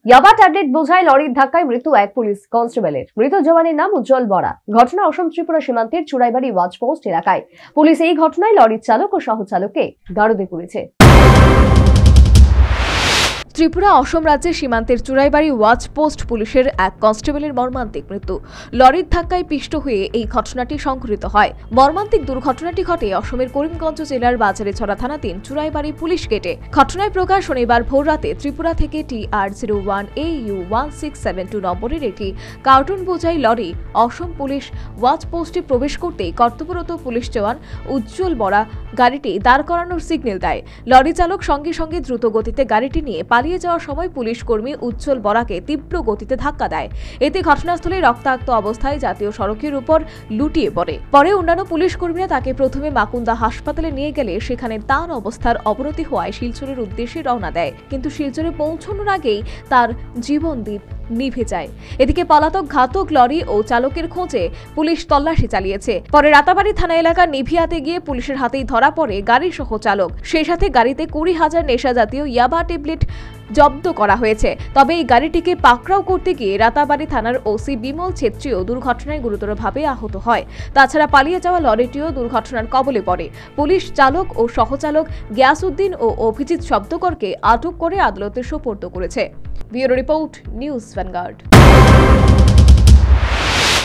ইয়াবা ট্যাবলেট বোঝাই লরির ধাক্কায় মৃত্যু এক পুলিশ কনস্টেবলের। মৃত জওয়ানের নাম উজ্জ্বল বরা। ঘটনা অসম ত্রিপুরা সীমান্তের চুড়াইবাড়ি ওয়াচপোস্ট এলাকায়। পুলিশ এই ঘটনায় লরির চালক ও সহচালককে গারদে পুরেছে। ত্রিপুরা অসম রাজ্যের সীমান্তের চুড়াইবাড়ি ওয়াচ পোস্ট পুলিশের এক কনস্টেবলের মর্মান্তিক মৃত্যু। লরির ধাক্কায় পিষ্ট হয়ে এই ঘটনাটি সংঘটিত হয়। মর্মান্তিক দুর্ঘটনাটি ঘটে অসমের করিমগঞ্জ জেলার বাজারেছড়া থানাধীন চুড়াইবাড়ি পুলিশ গেটে। ঘটনায় প্রকাশ শনিবার ভোররাতে ত্রিপুরা থেকে TR01AU 1672 নম্বরের একটি কার্টুন বোঝাই লরি অসম পুলিশ ওয়াচ পোস্টে প্রবেশ করতেই কর্তব্যরত পুলিশ জওয়ান উজ্জ্বল বরা গাড়িটি দাঁড় করানোর সিগন্যাল দেয়। লরি চালক সঙ্গে সঙ্গে দ্রুত গতিতে গাড়িটি নিয়ে পালিয়ে যাওয়ার সময় পুলিশ কর্মী উজ্জ্বল বরাকে তীব্র গতিতে ধাক্কা দেয়। এতে ঘটনাস্থলে রক্তাক্ত অবস্থায় জাতীয় সড়কের উপর লুটিয়ে পড়ে। পরে অন্যান্য পুলিশ কর্মীরা তাকে প্রথমে মাকুন্দা হাসপাতালে নিয়ে গেলে সেখানে তার অবস্থার অবনতি হওয়ায় শিলচরের উদ্দেশ্যে রওনা দেয়, কিন্তু শিলচরে পৌঁছানোর আগেই তার জীবনদীপ নিভে যায়। এদিকে পলাতক ঘাতক লরি ও চালকের খোঁজে পুলিশ তল্লাশি চালিয়েছে। পরে রাতাবাড়ি থানা এলাকার নিভিয়াতে গিয়ে পুলিশের হাতেই ধরা পড়ে গাড়ির সহ চালক। সেই সাথে গাড়িতে 20,000 নেশা জাতীয় ইয়াবা ট্যাবলেট জব্দ করা হয়েছে। তবে এই গাড়িটিকে পাকড়াও করতে গিয়ে রাতাবাড়ি থানার ওসি বিমল ছেত্রীও দুর্ঘটনায় গুরুতরভাবে আহত হয়। তাছাড়া পালিয়ে যাওয়া লরিটিও দুর্ঘটনার কবলে পড়ে। পুলিশ চালক ও সহচালক গিয়াসউদ্দিন ও অভিজিৎ শব্দকরকে আটক করে আদালতে সোপর্দ করেছে। Bureau report, news vanguard.